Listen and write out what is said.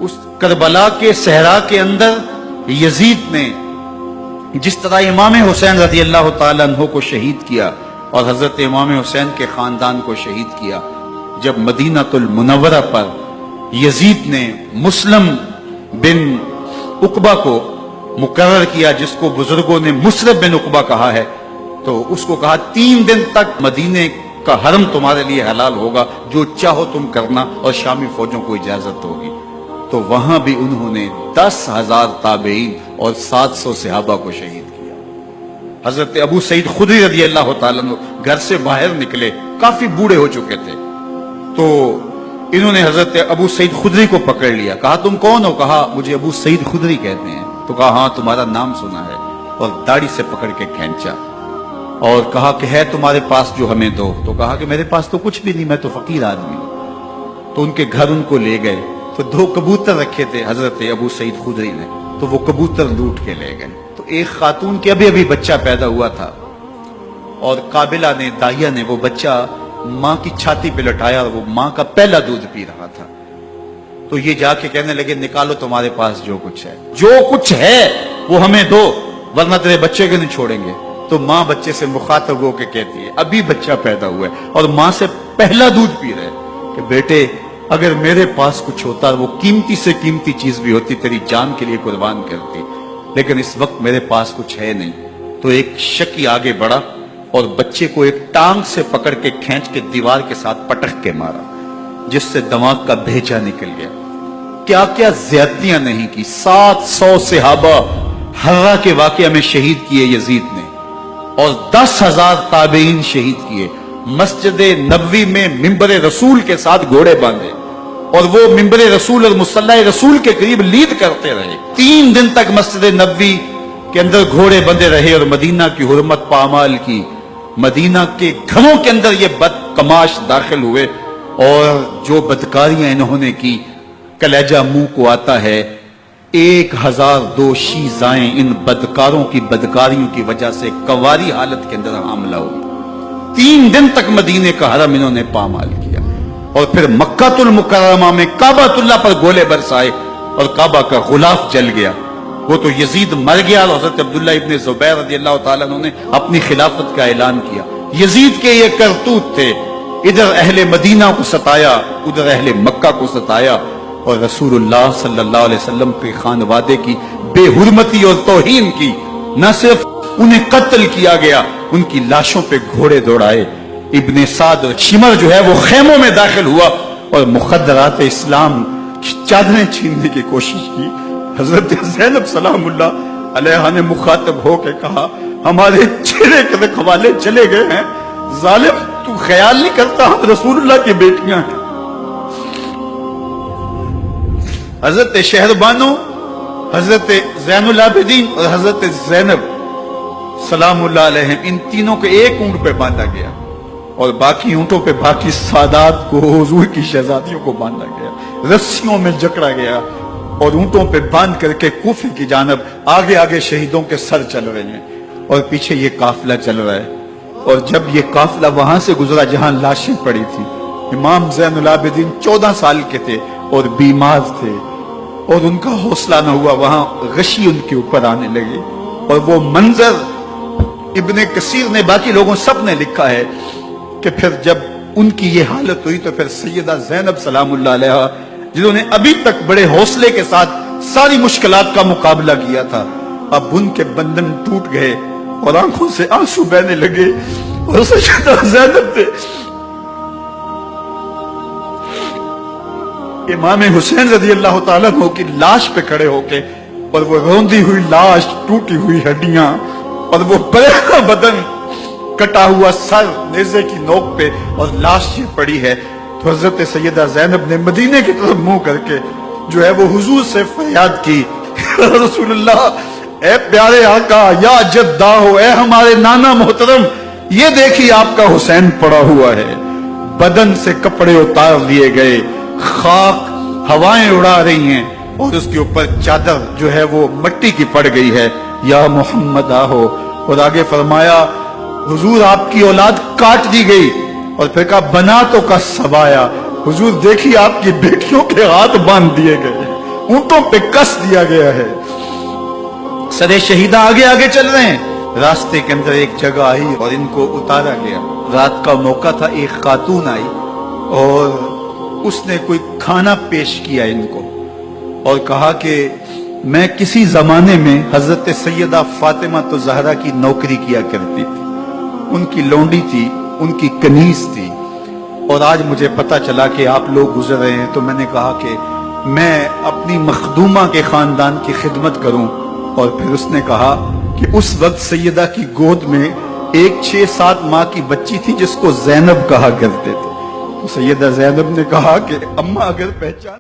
اس کربلا کے صحرا کے اندر یزید نے جس طرح امام حسین رضی اللہ تعالیٰ عنہ کو شہید کیا اور حضرت امام حسین کے خاندان کو شہید کیا، جب مدینہ المنورہ پر یزید نے مسلم بن عقبہ کو مقرر کیا، جس کو بزرگوں نے مصرب بن عقبہ کہا ہے، تو اس کو کہا 3 دن تک مدینے کا حرم تمہارے لیے حلال ہوگا، جو چاہو تم کرنا، اور شامی فوجوں کو اجازت ہوگی۔ تو وہاں بھی انہوں نے 10,000 تابعین اور 700 صحابہ کو شہید کیا۔ حضرت ابو سعید خدری رضی اللہ تعالیٰ عنہ گھر سے باہر نکلے، کافی بوڑھے ہو چکے تھے، تو انہوں نے حضرت ابو سعید خدری کو پکڑ لیا، کہا تم کون ہو؟ کہا مجھے ابو سعید خدری کہتے ہیں۔ تو کہا ہاں تمہارا نام سنا ہے، اور داڑھی سے پکڑ کے کھینچا اور کہا کہ ہے تمہارے پاس جو ہمیں دو؟ تو کہا کہ میرے پاس تو کچھ بھی نہیں، میں تو فقیر آدمی ہوں۔ تو ان کے گھر ان کو لے گئے، تو 2 کبوتر رکھے تھے حضرت ابو سعید خدری نے، تو وہ کبوتر لوٹ کے لے گئے۔ تو ایک خاتون کے ابھی بچہ پیدا ہوا تھا، اور قابلہ نے، دائیا نے وہ بچہ ماں کی چھاتی پہ لٹایا، اور وہ ماں کا پہلا دودھ پی رہا تھا۔ تو یہ جا کے کہنے لگے نکالو تمہارے پاس جو کچھ ہے، جو کچھ ہے وہ ہمیں دو، ورنہ تیرے بچے کو نہیں چھوڑیں گے۔ تو ماں بچے سے مخاطب ہو کے کہتی ہے، ابھی بچہ پیدا ہوا ہے اور ماں سے پہلا دودھ پی رہے، کہ بیٹے اگر میرے پاس کچھ ہوتا، وہ قیمتی سے قیمتی چیز بھی ہوتی، تیری جان کے لیے قربان کرتی، لیکن اس وقت میرے پاس کچھ ہے نہیں۔ تو ایک شکی آگے بڑھا اور بچے کو ایک ٹانگ سے پکڑ کے کھینچ کے دیوار کے ساتھ پٹک کے مارا، جس سے دماغ کا بھیجا نکل گیا۔ کیا کیا زیادتیاں نہیں کی۔ 700 صحابہ ہررا کے واقعہ میں شہید کیے یزید نے، اور 10,000 تابعین شہید کیے۔ مسجد نبوی میں ممبر رسول کے ساتھ گھوڑے باندھے، اور وہ ممبر رسول اور مصلی رسول کے قریب لید کرتے رہے۔ 3 دن تک مسجد نبوی کے اندر گھوڑے بندھے رہے، اور مدینہ کی حرمت پامال کی۔ مدینہ کے گھروں کے اندر یہ بدکماش داخل ہوئے، اور جو بدکاریاں انہوں نے کی، کلیجہ منہ کو آتا ہے۔ 1002 شیزائیں ان بدکاروں کی بدکاریوں کی وجہ سے کنواری حالت کے اندر حاملہ ہوئی۔ 3 دن تک مدینے کا حرم انہوں نے پامال کیا، اور پھر مکہ المکرمہ میں کعبہ اللہ پر گولے برسائے، اور کعبہ کا غلاف جل گیا۔ وہ تو یزید مر گیا، اور حضرت عبداللہ ابن زبیر رضی اللہ تعالیٰ عنہ نے اپنی خلافت کا اعلان کیا۔ یزید کے یہ کرتوت تھے، ادھر اہل مدینہ کو ستایا، ادھر اہل مکہ کو ستایا، اور رسول اللہ صلی اللہ علیہ وسلم کے خانوادے کی بے حرمتی اور توہین کی۔ نہ صرف انہیں قتل کیا گیا، ان کی لاشوں پہ گھوڑے دوڑائے۔ ابن سعد شمر جو ہے وہ خیموں میں داخل ہوا، اور مخدرات اسلام چادریں چھیننے کی کوشش کی۔ حضرت زینب سلام اللہ علیہ نے مخاطب ہو کے کہا ہمارے چہرے کے رکھوالے چلے گئے ہیں، ظالم تو خیال نہیں کرتا ہم رسول اللہ کی بیٹیاں ہیں۔ حضرت شہربانو، حضرت زین العابدین اور حضرت زینب سلام اللہ علیہ، ان تینوں کو ایک اونٹ پہ باندھا گیا، اور باقی اونٹوں پہ باقی سادات کو، حضور کی شہزادیوں کو باندھا گیا، رسیوں میں جکڑا گیا، اور اونٹوں پہ باندھ کر کے کوفے کی جانب آگے آگے شہیدوں کے سر چل رہے ہیں، اور پیچھے یہ قافلہ چل رہا ہے۔ اور جب یہ قافلہ وہاں سے گزرا جہاں لاشیں پڑی تھی، امام زین العابدین 14 سال کے تھے اور بیمار تھے، اور ان کا حوصلہ نہ ہوا، وہاں غشی ان کے اوپر آنے لگی۔ اور وہ منظر ابن کثیر نے، باقی لوگوں سب نے لکھا ہے کہ پھر جب ان کی یہ حالت ہوئی، تو پھر سیدہ زینب سلام اللہ علیہ، جنہوں نے ابھی تک بڑے حوصلے کے ساتھ ساری مشکلات کا مقابلہ کیا تھا، اب ان کے بندن ٹوٹ گئے اور آنکھوں سے آنسو بہنے لگے، اور سیدہ زینب نے امام حسین رضی اللہ تعالیٰ عنہ کی لاش پہ کھڑے ہو کے، اور وہ روندی ہوئی لاش، ٹوٹی ہوئی ہڈیاں، اور وہ بڑا بدن، کٹا ہوا سر نیزے کی نوک پہ، اور لاش یہ پڑی ہے، تو حضرت سیدہ زینب نے مدینے کی طرف منہ کر کے جو ہے وہ حضور سے فریاد کی، رسول اللہ، اے پیارے آقا، یا جدہ ہو، اے ہمارے نانا محترم، یہ دیکھیے آپ کا حسین پڑا ہوا ہے، بدن سے کپڑے اتار لیے گئے، خاک ہوائیں اڑا رہی ہیں، اور اس کے اوپر چادر جو ہے وہ مٹی کی پڑ گئی ہے، یا محمد آہو۔ اور آگے فرمایا حضور آپ کی اولاد کاٹ دی گئی، اور پھر کہا بناتوں کا سبایا، حضور دیکھیے آپ کی بیٹیوں کے ہاتھ باندھ دیے گئے، اونٹوں پہ کس دیا گیا ہے، سرے شہیدہ آگے آگے چل رہے ہیں، راستے کے اندر ایک جگہ آئی اور ان کو اتارا گیا۔ رات کا موقع تھا، ایک خاتون آئی اور اس نے کوئی کھانا پیش کیا ان کو اور کہا کہ میں کسی زمانے میں حضرت سیدہ فاطمہ تو زہرا کی نوکری کیا کرتی تھی، ان کی لونڈی تھی، ان کی کنیز تھی، اور آج مجھے پتا چلا کہ آپ لوگ گزر رہے ہیں، تو میں نے کہا کہ میں اپنی مخدومہ کے خاندان کی خدمت کروں۔ اور پھر اس نے کہا کہ اس وقت سیدہ کی گود میں ایک 6-7 ماہ کی بچی تھی جس کو زینب کہا کرتے تھے، تو سیدہ زینب نے کہا کہ اماں اگر پہچان